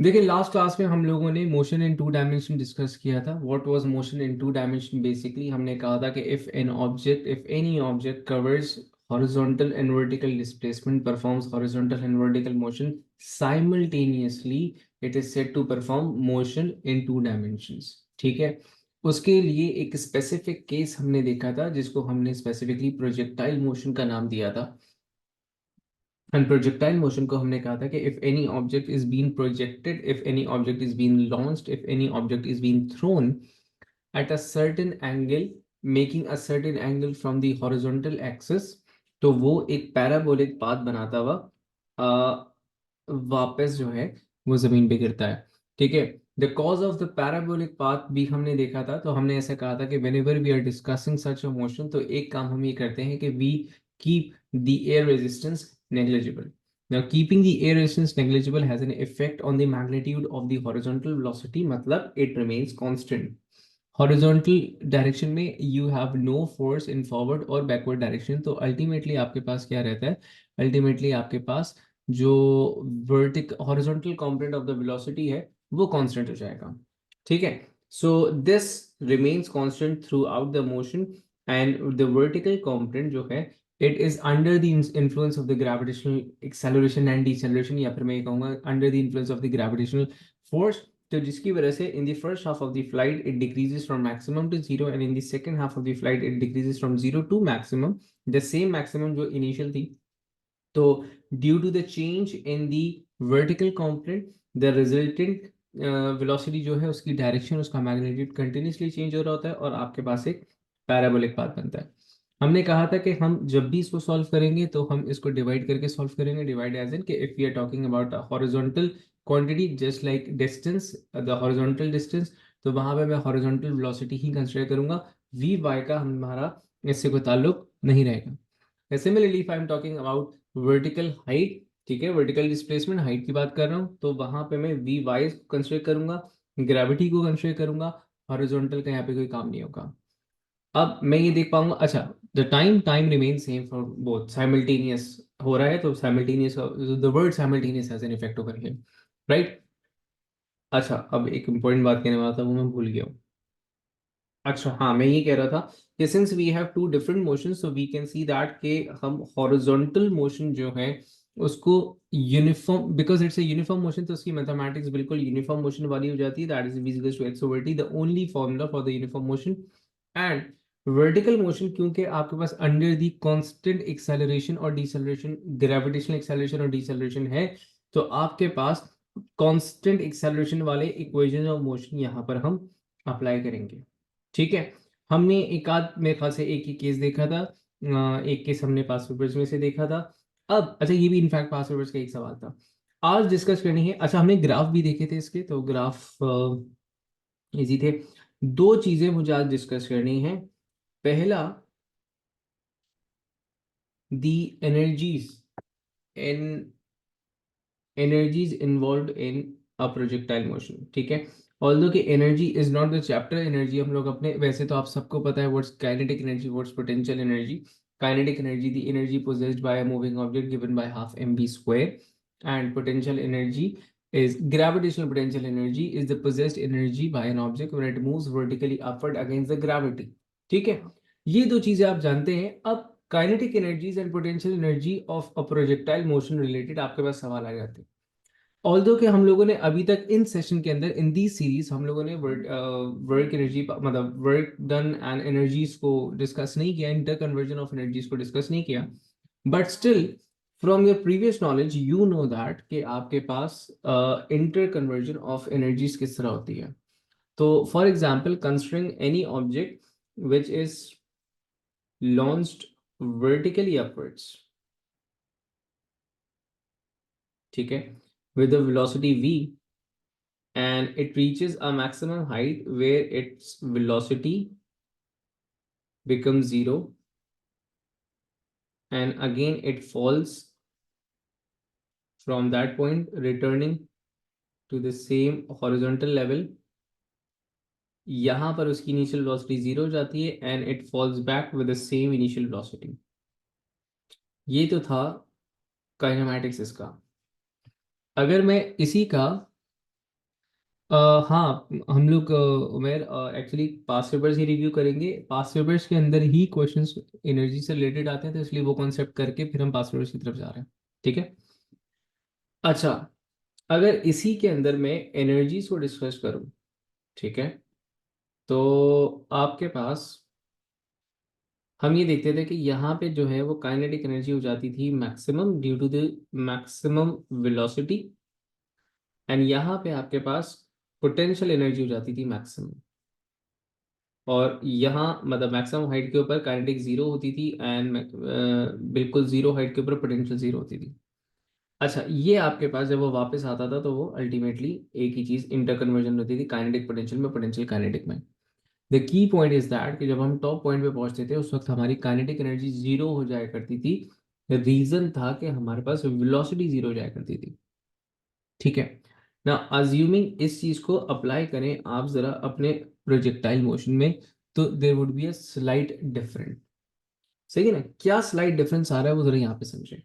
देखिए last class में हम लोगों ने motion in two dimension discuss किया था। What was motion in two dimension? Basically हमने कहा था कि if any object covers horizontal and vertical displacement, performs horizontal and vertical motion simultaneously, it is said to perform motion in two dimensions. ठीक है, उसके लिए एक स्पेसिफिक केस हमने देखा था जिसको हमने स्पेसिफिकली प्रोजेक्टाइल मोशन का नाम दिया था। एंड प्रोजेक्टाइल मोशन को हमने कहा था कि if any object is been projected, if any object is been launched, if any object is been thrown at a certain angle, making a certain angle from the horizontal axis, तो वो एक parabolic path बनाता हुआ वापस जो है वो जमीन पे गिरता है। ठीक है, the cause of the parabolic path भी हमने देखा था। तो हमने ऐसा कहा था कि whenever we are discussing such a motion, तो एक काम हम ये करते हैं कि we keep the air resistance negligible. Now, keeping the air resistance negligible has an effect on the magnitude of the horizontal velocity, मतलब it remains constant. Horizontal direction में you have no force in forward और backward direction, तो ultimately आपके पास क्या रहता है? Ultimately आपके पास जो vertical horizontal component of the velocity है वो constant हो जाएगा। ठीक है, so this remains constant throughout the motion, and the vertical component जो है it is under the influence of the gravitational acceleration and deceleration, या फिर मैं ये कहूँगा under the influence of the gravitational force, तो जिसकी वजह से in the first half of the flight it decreases from maximum to zero, and in the second half of the flight it decreases from zero to maximum, the same maximum जो initial थी। तो due to the change in the vertical component, the resultant velocity जो है उसकी direction, उसका magnitude continuously change हो रहा होता है और आपके पास एक पैराबोलिक पाथ बनता है। हमने कहा था कि हम जब भी इसको सॉल्व करेंगे तो हम इसको डिवाइड करके सॉल्व करेंगे। डिवाइड एज इन कि if we are talking about horizontal quantity just like distance, the horizontal distance, तो वहां पे मैं हॉरिजॉन्टल वेलोसिटी ही कंसीडर करूंगा, वी वाई का हमारा इससे कोई ताल्लुक नहीं रहेगा। Similarly if I am talking about vertical height, ठीक है, वर्टिकल डिस्प्लेसमेंट हाइट की बात कर रहा हूँ, तो वहां पे मैं वी वाई कंसीडर करूंगा, ग्रेविटी को कंसीडर करूंगा, हॉरिजॉन्टल का यहाँ पे कोई काम नहीं होगा। अब मैं ये देख पाऊंगा, अच्छा, the time time remain same for both, simultaneous हो रहा है तो simultaneous, the word simultaneous has an effect over here, right. अच्छा, अब एक इंपॉर्टेंट बात कहने वाला था वो मैं भूल गया हूँ। अच्छा हाँ, मैं ये कह रहा था कि since we have two different motion, so we can see that कि हम हॉरिजॉन्टल मोशन जो है उसको uniform, because it's a uniform motion, तो उसकी मैथमेटिक्स बिल्कुल यूनिफॉर्म मोशन वाली हो जाती है, that is v equals to x over t, the only formula for the uniform motion. And vertical motion क्योंकि आपके पास अंडर द कांस्टेंट एक्सेलरेशन और डिसेलरेशन, ग्रेविटेशनल एक्सेलरेशन और डिसेलरेशन है, तो आपके पास कांस्टेंट एक्सेलरेशन वाले इक्वेशन ऑफ मोशन यहाँ पर हम अप्लाई करेंगे। ठीक है, हमने एक आध मेरे ख्याल से एक ही केस देखा था, एक केस हमने पास पेपर्स में से देखा था। अब अच्छा, ये भी इनफैक्ट पास पेपर्स का एक सवाल था, आज डिस्कस करनी है। अच्छा, हमने ग्राफ भी देखे थे इसके, तो ग्राफ इजी थे। दो चीजें मुझे आज डिस्कस करनी है। पहला, the energies in energies involved in a projectile motion। ठीक है, ऑल्दो कि energy is not the chapter, energy हम लोग अपने, वैसे तो आप सबको पता है what's kinetic energy, what's potential energy. Kinetic energy the energy possessed by a moving object given by half mv square, and potential energy is gravitational potential energy is the possessed energy by an object when it moves vertically upward against the gravity। ठीक है, ये दो चीजें आप जानते हैं। अब kinetic energies and potential energy of a projectile motion related आपके पास सवाल आ जाते हैं। ऑल्दो कि हम लोगों ने अभी तक इन सेशन के अंदर, इन दी सीरीज, हम लोगों ने वर्क एनर्जी मतलब वर्क डन एंड एनर्जीज को डिस्कस नहीं किया, इंटर कन्वर्जन ऑफ एनर्जीज को डिस्कस नहीं किया। But still from your previous knowledge you know that कि आपके पास इंटर कन्वर्जन ऑफ एनर्जीज किस तरह होती है। तो for example, considering any object which is launched vertically upwards, ठीक है, with a velocity v, and it reaches a maximum height where its velocity becomes zero, and again it falls from that point, returning to the same horizontal level। यहाँ पर उसकी initial velocity zero हो जाती है and it falls back with the same initial velocity. ये तो था kinematics इसका। अगर मैं इसी का हाँ, हम लोग उमेर एक्चुअली पास्ट पेपर्स ही रिव्यू करेंगे। पास्ट पेपर्स के अंदर ही क्वेश्चंस एनर्जी से रिलेटेड आते हैं, तो इसलिए वो कॉन्सेप्ट करके फिर हम पास्ट पेपर्स की तरफ जा रहे हैं। ठीक है। अच्छा, अगर इसी के अंदर मैं एनर्जीज को डिस्कस करूं, ठीक है, तो आपके पास हम ये देखते थे कि यहाँ पे जो है वो काइनेटिक एनर्जी हो जाती थी maximum due to the maximum velocity, and यहाँ पे आपके पास पोटेंशियल एनर्जी हो जाती थी मैक्सिमम। और यहाँ मतलब मैक्सिमम हाइट के ऊपर काइनेटिक जीरो होती थी, एंड बिल्कुल जीरो हाइट के ऊपर पोटेंशियल जीरो होती थी। अच्छा, ये आपके पास जब वो वापस आता था तो वो अल्टीमेटली एक ही चीज इंटर कन्वर्जन होती थी, काइनेटिक पोटेंशियल में, पोटेंशियल काइनेटिक में। The key point is that कि जब हम टॉप पॉइंट पे पहुंचते थे उस वक्त हमारी काइनेटिक एनर्जी जीरो हो जाया करती थी। रीजन था कि हमारे पास वेलोसिटी जीरो हो जाया करती थी। ठीक है ना। अज्यूमिंग इस चीज को अप्लाई करें आप जरा अपने प्रोजेक्टाइल मोशन में, तो there would be a slight different. सही है ना। क्या स्लाइट डिफरेंस आ रहा है वो जरा यहाँ पे समझें।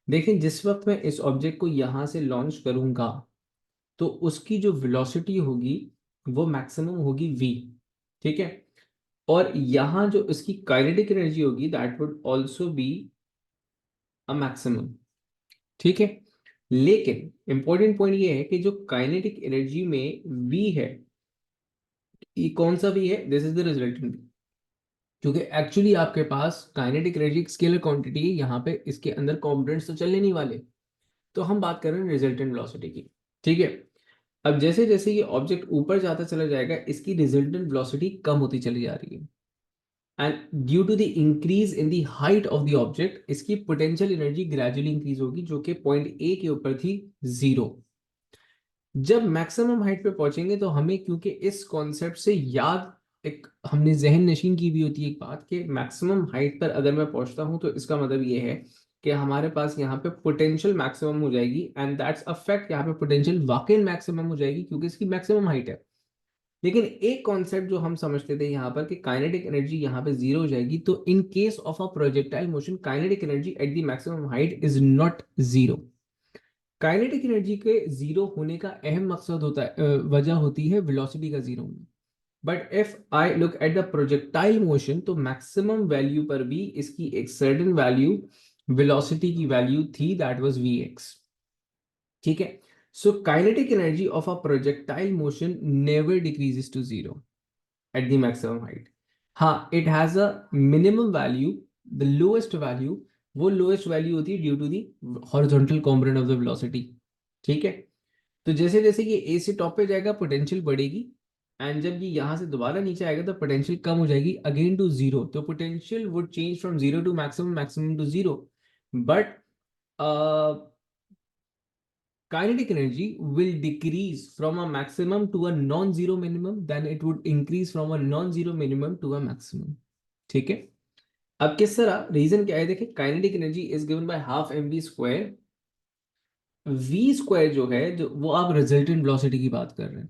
देखें, जिस वक्त मैं इस ऑब्जेक्ट को यहां से लॉन्च करूंगा तो उसकी जो वेलोसिटी होगी वो मैक्सिमम होगी v। ठीक है। और यहाँ जो इसकी काइनेटिक एनर्जी होगी that would also be a maximum. ठीक है। लेकिन इंपॉर्टेंट पॉइंट ये है कि जो काइनेटिक एनर्जी में v है, ये कौन सा v है, this is the resultant v। क्योंकि एक्चुअली आपके पास काइनेटिक एनर्जी एक स्केलर क्वांटिटी है, यहाँ पे इसके अंदर कॉम्पोनेंट्स तो चलने नहीं वाले। तो हम बात कर रहे हैं रिजल्टेंट वेलोसिटी की। ठीक है। अब जैसे जैसे ये ऑब्जेक्ट ऊपर जाता चला जाएगा इसकी रिजल्टेंट वेलोसिटी कम होती चली जा रही है, and due to the increase in the height of the object इसकी पोटेंशियल एनर्जी ग्रेजुअली इंक्रीज होगी, जो कि पॉइंट ए के ऊपर थी जीरो। जब मैक्सिमम हाइट पे पहुंचेंगे तो हमें, क्योंकि इस कॉन्सेप्ट से याद, एक हमने जहन नशीन की भी होती है एक बात कि मैक्सिमम हाइट पर अगर मैं पहुंचता हूं तो इसका मतलब ये है कि हमारे पास यहाँ पे पोटेंशियल मैक्सिमम हो जाएगी, एंड दैट्स अ फैक्ट। यहाँ पे पोटेंशियल वाकई मैक्सिमम हो जाएगी क्योंकि इसकी मैक्सिमम हाइट है। लेकिन एक कॉन्सेप्ट जो हम समझते थे यहाँ पर कि काइनेटिक एनर्जी यहाँ पे जीरो हो जाएगी, तो in case of a projectile motion kinetic energy at the maximum height is not zero. Kinetic energy के जीरो होने का अहम मकसद होता है, वजह होती है वेलोसिटी का जीरो होना। But if I look at the projectile motion तो मैक्सिमम वैल्यू पर भी इसकी एक सर्टेन वैल्यू वेलोसिटी की वैल्यू थी, दैट वाज vx। ठीक है। So kinetic energy of a projectile motion never decreases to zero at the maximum height. हाँ, it has a minimum value, the lowest value. वो लोएस्ट वैल्यू होती है due to the horizontal component of the velocity. ठीक है। तो जैसे जैसे ये ए से टॉप पे जाएगा पोटेंशियल बढ़ेगी, एंड जब ये यहाँ से दोबारा नीचे आएगा तो पोटेंशियल कम हो जाएगी अगेन टू जीरो। तो potential would change from zero to maximum, maximum to zero. But kinetic energy will decrease from a maximum to a non-zero minimum, then it would increase from a non-zero minimum to a maximum। ठीक है। अब किस तरह, reason क्या है, देखिए, kinetic energy is given by half M v square. V square जो है, जो वो आप रिजल्टेंट वेलोसिटी की बात कर रहे हैं,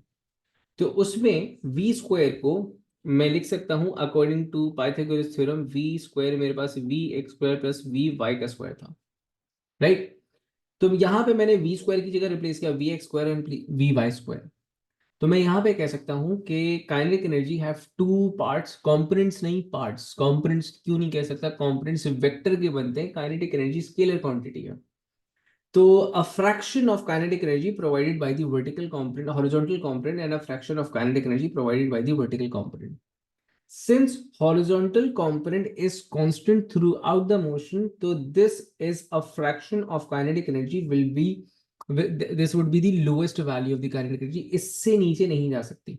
तो उसमें वी स्क्वायर को मैं लिख सकता हूं according to Pythagoras theorem, V square मेरे पास we x square plus V Y का स्क्वायर था। राइट। तो यहां पे मैंने वी स्क्वायर की जगह रिप्लेस किया v x square and v Y square. तो मैं यहां पे कह सकता हूं कि kinetic energy have two parts, components नहीं पार्ट्स। कंपोनेंट्स क्यों नहीं कह सकता, कंपोनेंट्स वेक्टर के बनते हैं, काइनेटिक एनर्जी स्केलर क्वांटिटी है। तो a fraction of kinetic energy provided by the vertical component, horizontal component, and a fraction of kinetic energy provided by the vertical component. Since horizontal component is constant throughout the motion, so this is a fraction of kinetic energy will be, this would be the lowest value of the kinetic energy। इससे नीचे नहीं जा सकती।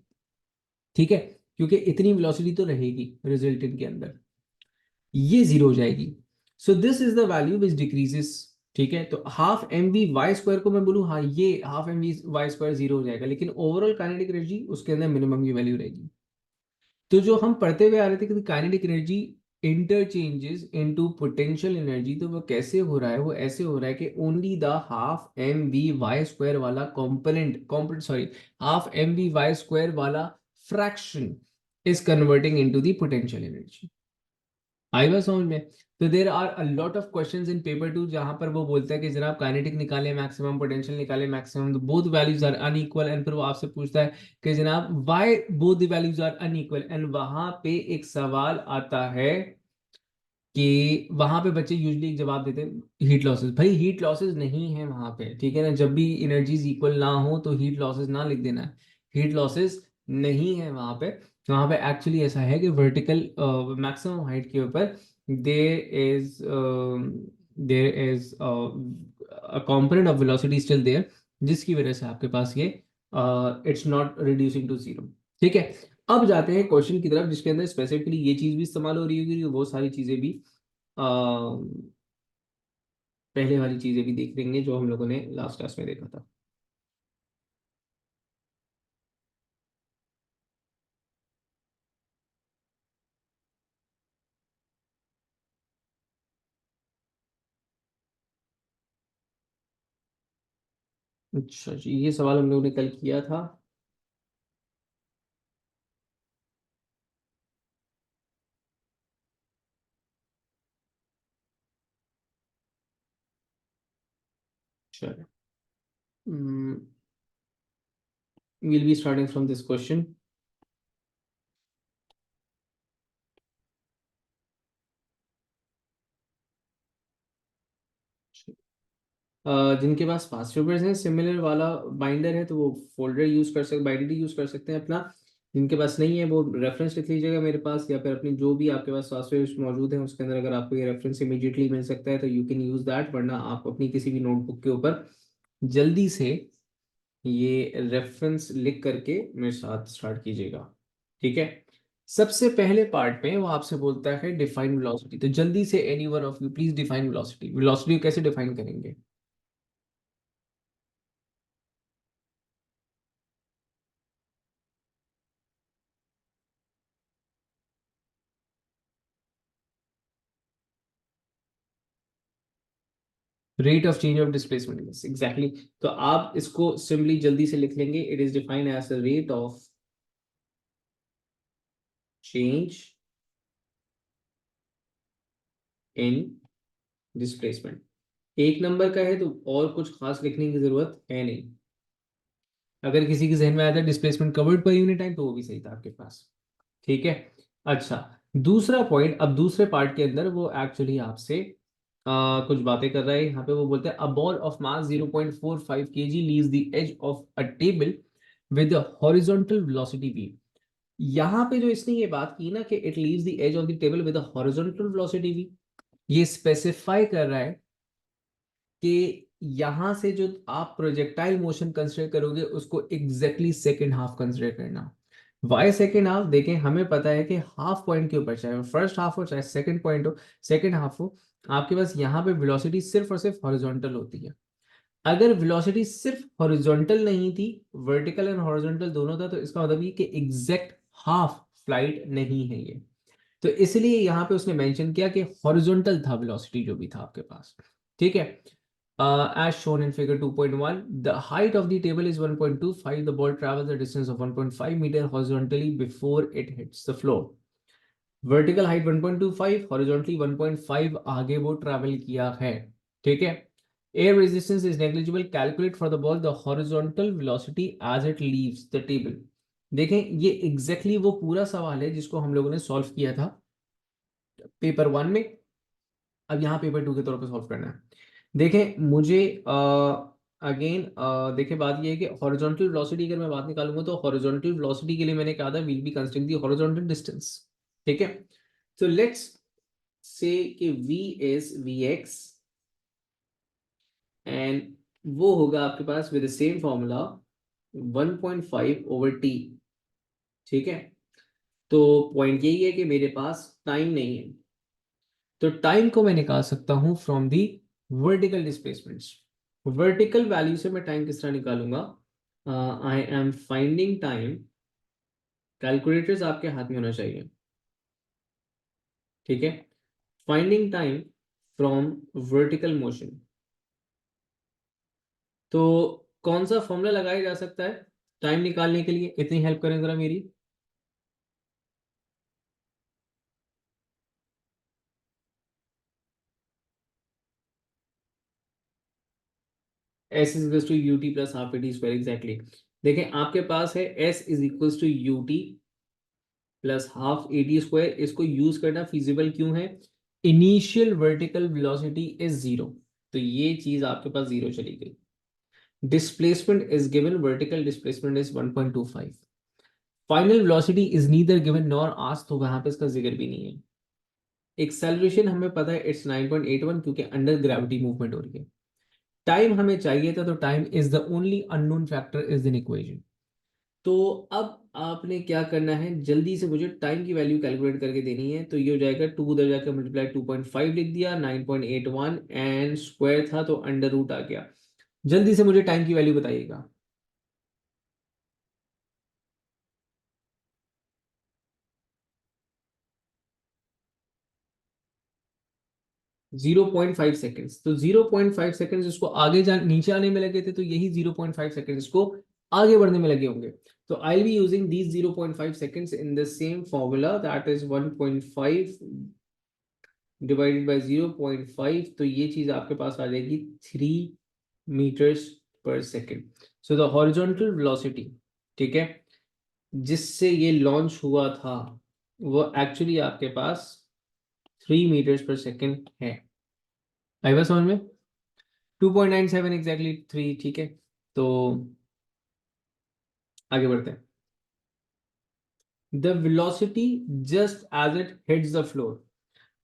ठीक है। क्योंकि इतनी velocity तो रहेगी रिजल्टेंट के अंदर, ये जीरो हो जाएगी। So this is the value which decreases. ठीक है। तो half M we Y square को मैं बोलूँ, हाँ ये half M we Y square zero हो जाएगा, लेकिन ओवरऑल काइनेटिक एनर्जी उसके अंदर मिनिमम की वैल्यू रहेगी। तो जो हम पढ़ते हुए आ रहे थे कि kinetic energy interchanges into potential energy, तो वो कैसे हो रहा है, वो ऐसे हो रहा है कि only the half M we Y square वाला component sorry, half M we Y square वाला fraction is converting into the potential energy. आई बात समझ में। तो there are a lot of questions in paper 2 जहां पर वो बोलता है कि जनाब काइनेटिक निकाले, मैक्सिमम पोटेंशियल निकाले, maximum, both values are unequal, and फिर वो आपसे पूछता है कि जनाब why both the values are unequal, and वहां पे एक सवाल आता है कि वहां पे बच्चे यूजली एक जवाब देते हैं हीट लॉसेस। भाई हीट लॉसेस नहीं है वहां पे, ठीक है ना, जब भी एनर्जीज इक्वल ना हो तो हीट लॉसेस ना लिख देना है, हीट लॉसेस नहीं है वहां पे। वहां पे एक्चुअली ऐसा है कि वर्टिकल मैक्सिमम हाइट के ऊपर there is a component of velocity still there, जिसकी वजह से आपके पास ये it's not reducing to zero. ठीक है, अब जाते हैं क्वेश्चन की तरफ जिसके अंदर स्पेसिफिकली ये चीज भी इस्तेमाल हो रही होगी, वो सारी चीजें भी पहले वाली चीजें भी देख लेंगे जो हम लोगों ने लास्ट क्लास में देखा था। अच्छा जी, ये सवाल हम लोगों ने कल किया था। चलो, we'll be starting from this question. जिनके पास पास पेपर्स हैं, सिमिलर वाला बाइंडर है, तो वो फोल्डर यूज कर सकते, बाइंडर यूज कर सकते हैं अपना। जिनके पास नहीं है वो रेफरेंस लिख लीजिएगा मेरे पास, या फिर अपनी जो भी आपके पास सॉफ्टवेयर मौजूद है उसके अंदर अगर आपको ये रेफरेंस इमीडिएटली मिल सकता है तो यू कैन यूज दैट, वरना आप अपनी किसी भी नोटबुक के ऊपर जल्दी से ये रेफरेंस लिख करके मेरे साथ स्टार्ट कीजिएगा। ठीक है, सबसे पहले पार्ट में वो आपसे बोलता है डिफाइन वेलोसिटी, तो जल्दी से any one of you please define velocity. Velocity कैसे डिफाइन करेंगे? Rate of change of displacement, yes exactly. तो आप इसको सिंपली जल्दी से लिख लेंगे, it is defined as the rate of change in displacement. एक नंबर का है तो और कुछ खास लिखने की जरूरत है नहीं। अगर किसी के जहन में आया था displacement covered per unit time, तो वो भी सही था आपके पास। ठीक है, अच्छा, दूसरा पॉइंट, अब दूसरे पार्ट के अंदर वो एक्चुअली आपसे कुछ बातें कर रहा है। यहाँ पे वो बोलते हैं a ball of mass 0.45 kg leaves the edge of a table with horizontal velocity v। यहाँ पे जो इसने ये बात की ना कि it leaves the edge of the table with horizontal velocity v, ये स्पेसिफाई कर रहा है कि यहां से जो आप प्रोजेक्टाइल मोशन कंसिडर करोगे उसको एग्जैक्टली सेकेंड हाफ कंसिडर करना। Why second half? देखें, हमें पता है कि हाफ पॉइंट के ऊपर, चाहे फर्स्ट हाफ हो चाहे सेकेंड पॉइंट हो, सेकेंड हाफ हो, आपके पास यहाँ पे वेलोसिटी सिर्फ और सिर्फ हॉरिजॉन्टल होती है। अगर वेलोसिटी सिर्फ हॉरिजॉन्टल नहीं थी, वर्टिकल एंड हॉरिजॉन्टल दोनों था, तो इसका मतलब ये कि एग्जैक्ट हाफ फ्लाइट नहीं है ये। तो इसलिए यहाँ पे उसने मेंशन किया कि हॉरिजॉन्टल था वेलोसिटी जो भी था आपके पास। ठीक है, as shown in figure 2.1, the height of the table is 1.25, the ball travels a distance of 1.5 meter horizontally before it hits the floor। Vertical height 1.25, horizontally 1.5 आगे वो ट्रैवल किया है। ठीक है, air resistance is negligible, calculate for the ball the horizontal velocity as it leaves the table. देखें, ये exactly वो पूरा सवाल है जिसको हम लोगों ने सॉल्व किया था पेपर 1 में। अब यहाँ पेपर 2 के तौर पर सॉल्व करना है। देखें, मुझे अगेन देखें, बात ये है कि हॉरिजॉन्टल वेलोसिटी अगर मैं बात निकालूंगा तो हॉरिजॉन्टल वेलोसिटी के लिए मैंने कहा था will be constraint the horizontal distance. ठीक है, तो लेट्स से कि v इज vx, एंड वो होगा आपके पास with the same formula 1.5 over T. ठीक है, तो पॉइंट यही है कि मेरे पास टाइम नहीं है, तो टाइम को मैं निकाल सकता हूं from the vertical displacements. Vertical value से मैं टाइम किस तरह निकालूंगा? I am finding time, calculators आपके हाथ में होना चाहिए। ठीक है, finding time from vertical motion. तो कौन सा फॉर्मूला लगाया जा सकता है टाइम निकालने के लिए? इतनी हेल्प करें जरा मेरी। S is equal to u t plus half a t square, exactly. देखें आपके पास है s is equal to u t plus half a t square, इसको यूज करना फिजिबल क्यों है? Initial vertical velocity is zero, तो ये चीज आपके पास जीरो चली गई। Displacement is given, vertical displacement is 1.25। Final velocity is neither given nor asked, तो वहां पे इसका जिक्र भी नहीं है। एक्सेलरेशन हमें पता है इट्स 9.81 क्योंकि अंडर ग्रेविटी मूवमेंट हो रही है। टाइम हमें चाहिए था, तो time is the only unknown factor is in equation. तो अब आपने क्या करना है, जल्दी से मुझे टाइम की वैल्यू कैलकुलेट करके देनी है। तो ये हो जाएगा 2 उधर जाकर मल्टीप्लाई 2.5 लिख दिया, 9.81 एंड स्क्वायर था तो अंडर रूट आ गया। जल्दी से मुझे टाइम की वैल्यू बताइएगा। 0.5 सेकेंड्स, तो 0.5 सेकेंड्स इसको आगे जा नीचे आने में लगे थे, तो यही 0.5 सेकेंड्स इसको आगे बढ़ने में लगे होंगे। तो I be using these 0.5 seconds in the same formula, that is 1.5 divided by 0.5, तो ये चीज आपके पास आ जाएगी 3 मीटर्स पर second. So the horizontal velocity, ठीक है, जिससे ये लॉन्च हुआ था, वो एक्चुअली आपके पास 3 मीटर्स पर सेकेंड है। आई बात समझ में? 2.97 एग्जैक्टली 3, ठीक है। तो आगे बढ़ते हैं। The velocity just as it hits the floor.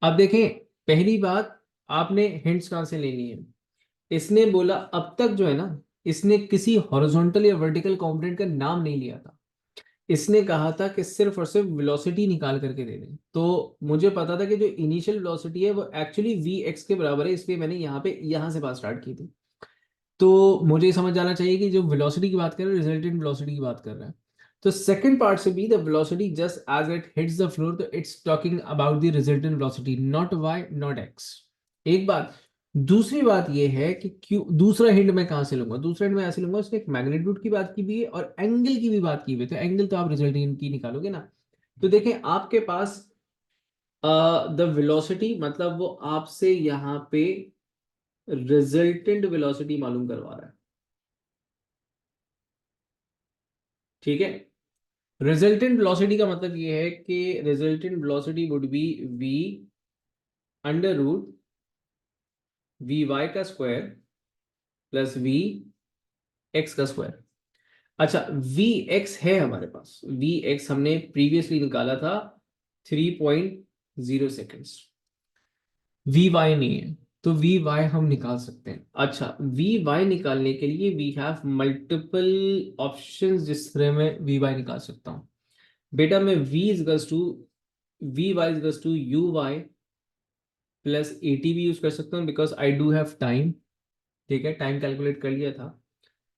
अब देखें, पहली बात, आपने हिंट्स कहां से लेनी है? इसने बोला अब तक जो है ना, इसने किसी हॉरिजॉन्टल या वर्टिकल कंपोनेंट का नाम नहीं लिया था। इसने कहा था कि सिर्फ और सिर्फ वेलोसिटी निकाल करके दे दें। तो मुझे पता था कि जो इनिशियल वेलोसिटी है वो एक्चुअली वी एक्स के बराबर है, इसलिए मैंने यहाँ से बात स्टार्ट की थी। तो मुझे समझ जाना चाहिए कि जो वेलोसिटी की बात कर रहे हैं, रिजल्टेंट वेलोसिटी की बात कर रहे हैं। तो सेकंड पार्ट से भी, the velocity just as it hits the floor, तो it's talking about the resultant velocity, not Y not X. एक बात। दूसरी बात यह है कि क्यों, दूसरा हिंट मैं कहां से लूंगा? दूसरा हिंट मैं ऐसे लूंगा, उसने एक मैग्नीट्यूड की बात की भी है और एंगल की भी बात की हुई है, तो एंगल तो आप रिजल्टेंट की निकालोगे ना। तो देखें आपके पास द वेलोसिटी मतलब वो आपसे यहाँ पे रिजल्टेंट वेलोसिटी मालूम करवा रहा है, ठीक है। रिजल्टेंट वेलोसिटी का मतलब ये है कि resultant velocity would be v under root v Y का स्क्वायर प्लस वी एक्स का स्क्वायर। अच्छा, वी एक्स है हमारे पास, वी एक्स हमने प्रीवियसली निकाला था 3.0 सेकेंड्स। वी वाई नहीं है, तो वी वाई हम निकाल सकते हैं। अच्छा, वी वाई निकालने के लिए वी हैव मल्टीपल ऑप्शंस, जिस तरह मैं वी वाई निकाल सकता हूं। बेटा मैं v y is to u y plus a t भी यूज कर सकता हूँ, because I do have time, ठीक है, टाइम कैलकुलेट कर लिया था।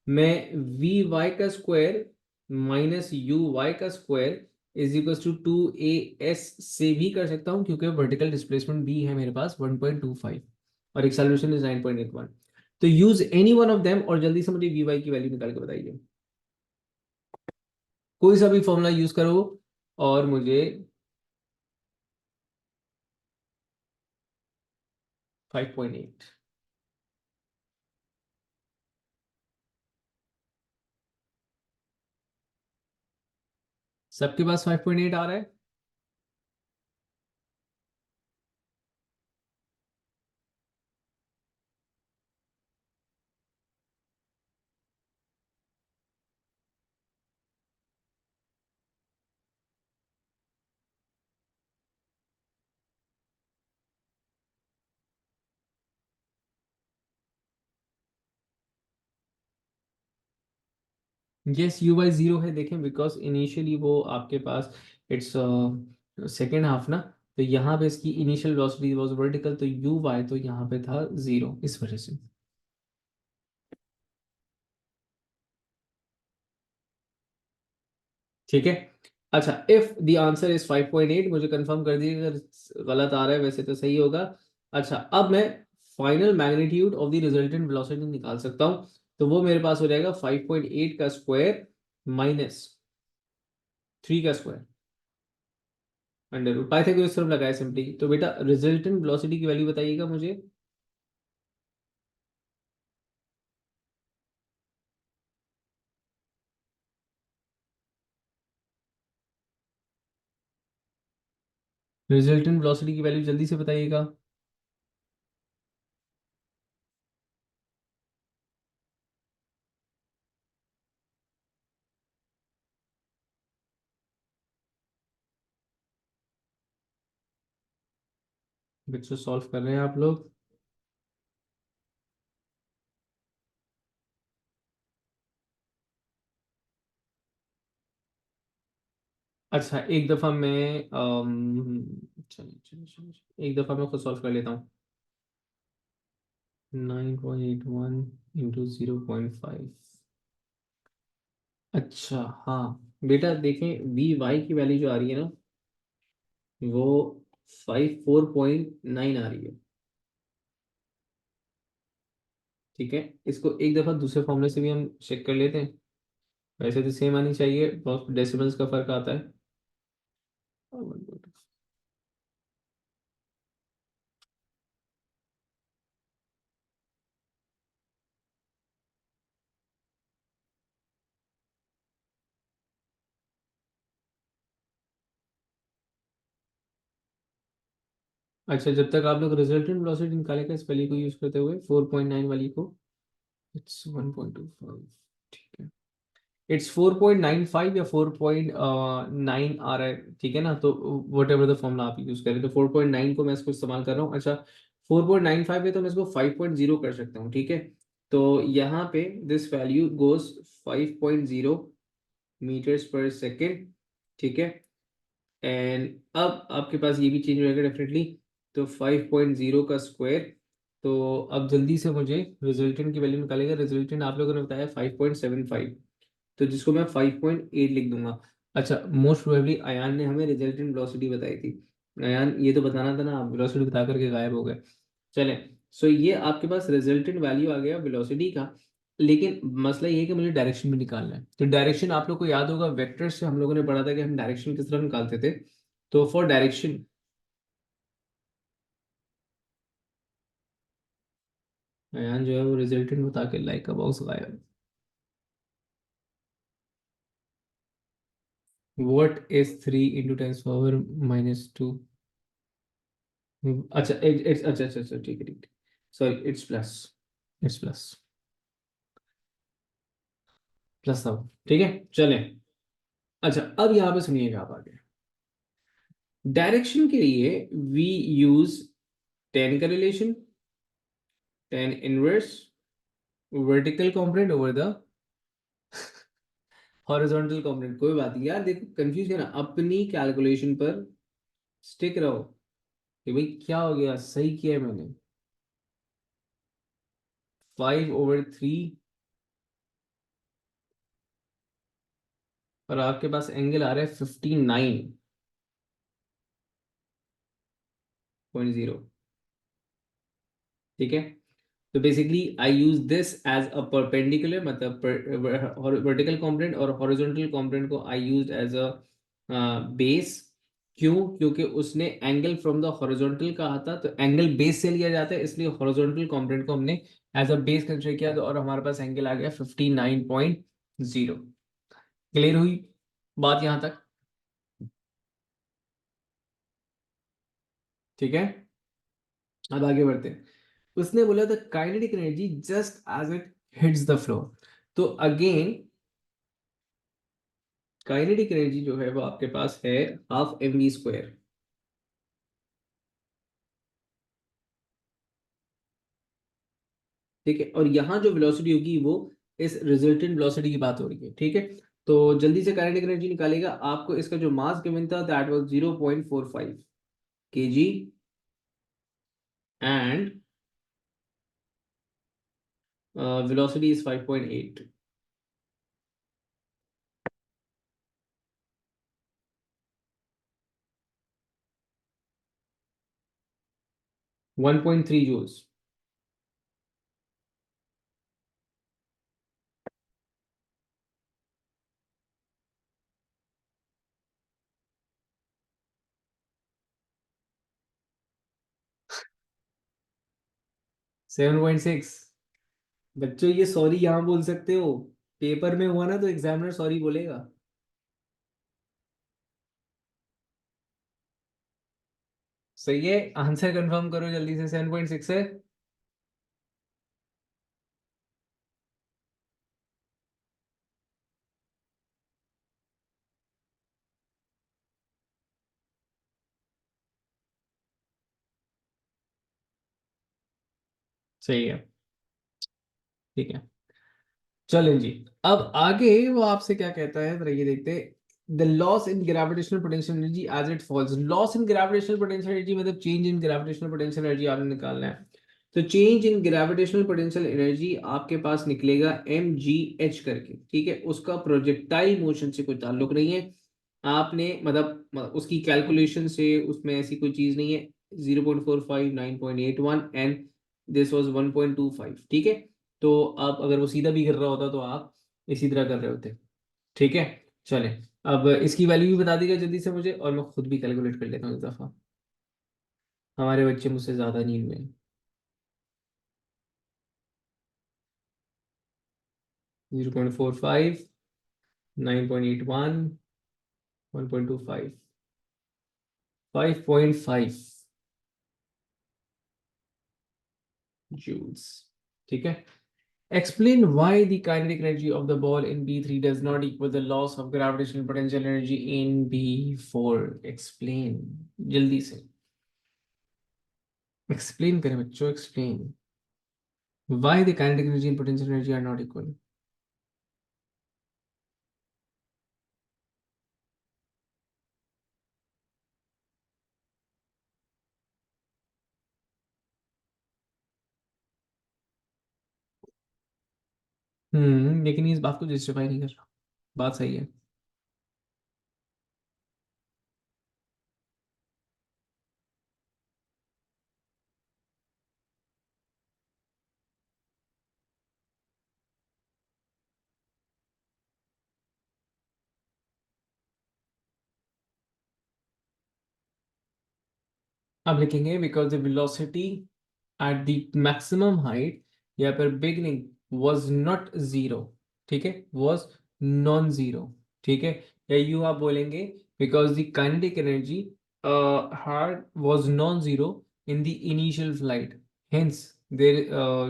मैं वी वाई का स्क्वायर माइनस यू वाई का square is equal to 2 as से भी कर सकता हूँ, क्योंकि वर्टिकल डिस्प्लेसमेंट भी है मेरे पास 1.25 और एक्सेलरेशन इज 9.81। तो use any one of them और जल्दी से मुझे वी वाई की वैल्यू निकाल के बताइए। कोई सा भी फॉर्मूला यूज करो और मुझे 5.8। सबके पास 5.8 आ रहा है? यस, यू बाई जीरो है, देखें, बिकॉज इनिशियली वो आपके पास इट्स सेकेंड हाफ ना, तो यहाँ पे इसकी इनिशियल वेलोसिटी वाज वर्टिकल, तो यू बाय तो यहाँ पे था जीरो, इस वजह से। ठीक है। अच्छा, इफ द आंसर इज 5.8, मुझे कंफर्म कर दीजिए अगर गलत आ रहा है, वैसे तो सही होगा। अच्छा, अब मैं final magnitude of the resultant velocity निकाल सकता हूँ, तो वो मेरे पास हो जाएगा 5.8 का स्क्वायर माइनस 3 का square under root, Pythagoras theorem लगाया सिंपली। तो बेटा रिजल्टेंट वेलोसिटी की वैल्यू बताइएगा मुझे। रिजल्टेंट वेलोसिटी की वैल्यू जल्दी से बताइएगा। बच्चों सॉल्व कर रहे हैं आप लोग? अच्छा एक दफा मैं चलिए चलिए चलिए चलिए, एक दफा मैं खुद सॉल्व कर लेता हूँ। 9.81 × 0.5। अच्छा हाँ बेटा देखें, बी वाई की वैल्यू जो आ रही है ना, वो 54.9 आ रही है। ठीक है, इसको एक दफा दूसरे फॉर्मूले से भी हम चेक कर लेते हैं। वैसे तो सेम आनी चाहिए, बहुत डेसिमल्स का फर्क आता है। अच्छा जब तक आप लोग रिजल्टेंट वेलोसिटी निकालेगा इस वैल्यू को यूज करते हुए 4.9 वाली को, इट्स 1.25। ठीक है, इट्स 4.95 या 4.9 आ रहा है, ठीक है ना, तो वट एवर द फॉर्मूला आप यूज करें, तो 4.9 को मैं इसको इस्तेमाल कर रहा हूँ। अच्छा 4.95 है तो मैं इसको 5.0 कर सकता हूँ, ठीक है। तो यहाँ पे दिस वैल्यू गोज 5.0 मीटर्स पर सेकेंड, ठीक है। एंड अब आपके पास ये भी चेंज हो जाएगा डेफिनेटली, तो 5.0 का स्क्वायर। तो अब जल्दी से मुझे रिजल्टेंट की वैल्यू निकालेगा। रिजल्टेंट आप लोगों ने बताया 5.75, तो जिसको मैं 5.8 लिख दूंगा। अच्छा मोस्ट प्रोबेबली अयान ने हमें रिजल्टेंट वेलोसिटी बताई थी। अयान ये तो बताना था ना, आप वेलोसिटी बता करके गायब हो गए। चलें, सो ये आपके पास रिजल्टेंट वैल्यू आ गया वेलोसिटी का। लेकिन मसला ये है कि मुझे डायरेक्शन भी निकालना है। तो डायरेक्शन आप लोग को याद होगा, वेक्टर से हम लोगों ने पढ़ा था कि हम डायरेक्शन किस तरह निकालते थे। तो फॉर डायरेक्शन अयान जो है वो रिजल्टेंट बता के लाइक का बॉक्स गायब। What is 3 × 10⁻²? अच्छा इट्स अच्छा अच्छा अच्छा ठीक है ठीक है, sorry it's plus, it's plus, plus था वो, ठीक है चलें। अच्छा अब यहाँ पे सुनिएगा आप आगे। डायरेक्शन के लिए वी यूज टेन का relation, tan inverse vertical component over the horizontal component. कोई बात नहीं यार, देखो कंफ्यूज है ना, अपनी कैलकुलेशन पर स्टिक रहो कि भाई क्या हो गया, सही किया है मैंने। 5/3, और आपके पास एंगल आ रहा है 59.0, ठीक है। तो basically I use this as a perpendicular, मतलब वर्टिकल कंपोनेंट, और हॉरिजॉन्टल कंपोनेंट को I use as a base. क्यों? क्योंकि उसने एंगल फ्रॉम द हॉरिजॉन्टल कहा था, तो एंगल बेस से लिया जाता है, इसलिए हॉरिजॉन्टल कंपोनेंट को हमने एज अ बेस कंसीडर किया, तो और हमारे पास एंगल आ गया 59.0। क्लियर हुई बात यहां तक? ठीक है, अब आगे बढ़ते हैं। उसने बोला the kinetic energy just as it hits the floor. तो अगेन काइनेटिक एनर्जी जो है वो आपके पास है 12 mv², ठीक है। और यहाँ जो वेलोसिटी होगी वो इस रिजल्टेंट वेलोसिटी की बात हो रही है, ठीक है। तो जल्दी से काइनेटिक एनर्जी निकालेगा। आपको इसका जो मास गिवन था that was 0.45 kg, and velocity is 5.8। 1.3 joules. 7.6। बच्चों ये सॉरी यहाँ बोल सकते हो, पेपर में हुआ ना तो एग्जामिनर सॉरी बोलेगा। सही है, आंसर कंफर्म करो जल्दी से, 7.6 है। सही है, ठीक है। चलें जी, अब आगे वो आपसे क्या कहता है, जरा ये देखते हैं। The loss in gravitational potential energy as it falls. Loss in gravitational potential energy मतलब change in gravitational potential energy आपने निकालना है। तो change in gravitational potential energy आपके पास निकलेगा एम जी एच करके, ठीक है। उसका प्रोजेक्टाइल मोशन से कोई ताल्लुक नहीं है। आपने मतलब उसकी कैलकुलेशन से उसमें ऐसी कोई चीज नहीं है। 0.45, 9.81 एंड दिस वाज 1.25, ठीक है। तो आप अगर वो सीधा भी कर रहा होता तो आप इसी तरह कर रहे होते, ठीक है। चले, अब इसकी वैल्यू भी बता दीजिएगा जल्दी से मुझे, और मैं खुद भी कैलकुलेट कर लेता हूँ इस दफा। हमारे बच्चे मुझसे ज्यादा नींद में। 0.45, 9.81, 1.25, 5.5 जूल्स, ठीक है। Explain why the kinetic energy of the ball in B3 does not equal the loss of gravitational potential energy in B4. Explain, जल्दी से explain करें बच्चों, explain why the kinetic energy and potential energy are not equal. लेकिन इस बात को justify नहीं कर रहा। बात सही है। अब लिखेंगे because the velocity at the maximum height या पर बिगनिंग वाज नॉट जीरो, ठीक है, वाज नॉन जीरो, ठीक है। या यू आप बोलेंगे because the kinetic energy hard was non zero in the initial flight, hence देर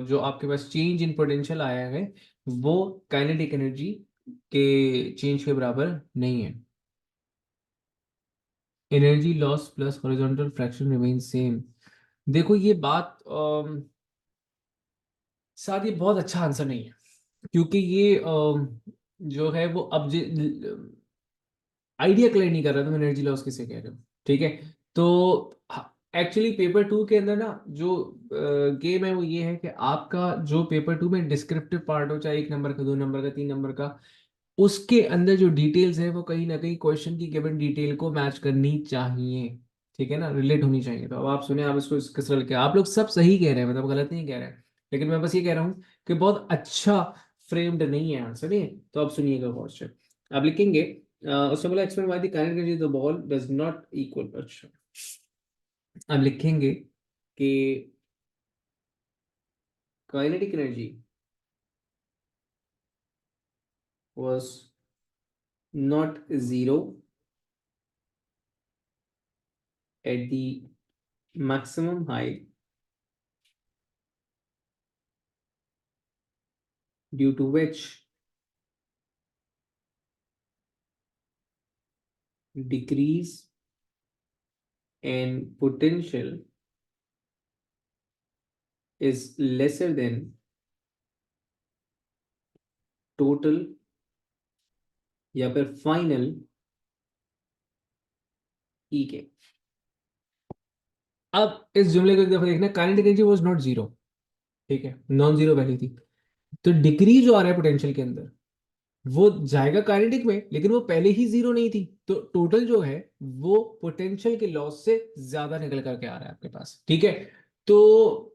जो आपके पास चेंज इन पोटेंशियल आया है वो काइनेटिक एनर्जी के चेंज के बराबर नहीं है। Energy loss plus horizontal fraction remain same. देखो ये बात साथ ये बहुत अच्छा आंसर नहीं है, क्योंकि ये जो है वो अब आइडिया क्लियर नहीं कर रहा तुम एनर्जी लॉस किसे कह रहे हो, ठीक है। तो एक्चुअली पेपर टू के अंदर ना जो गेम है वो ये है कि आपका जो पेपर टू में डिस्क्रिप्टिव पार्ट हो, चाहे 1 नंबर का, 2 नंबर का, 3 नंबर का, उसके अंदर जो डिटेल्स है वो कहीं ना कहीं क्वेश्चन की गिवन डिटेल को मैच करनी चाहिए, ठीक है ना, रिलेट होनी चाहिए। तो अब आप सुने, आप इसको किस तरह के, आप लोग सब सही कह रहे हैं, मतलब गलत नहीं कह रहे हैं, लेकिन मैं बस ये कह रहा हूँ कि बहुत अच्छा फ्रेम्ड नहीं है आंसर, नहीं है। तो आप सुनिएगा क्वेश्चन, आप लिखेंगे उसने बोला explain why the kinetic energy of the ball does not equal. अच्छा, अब लिखेंगे कि kinetic energy was not zero at the maximum height due to which decrease in potential is lesser than total या फिर फाइनल ई के। अब इस जुमले को एक दफा देखना, kinetic energy was not zero, ठीक है, नॉन जीरो वैल्यू थी। तो डिक्रीज जो आ रहा है पोटेंशियल के अंदर वो जाएगा काइनेटिक में, लेकिन वो पहले ही जीरो नहीं थी, तो टोटल जो है वो पोटेंशियल के लॉस से ज्यादा निकल करके आ रहा है आपके पास, ठीक है। तो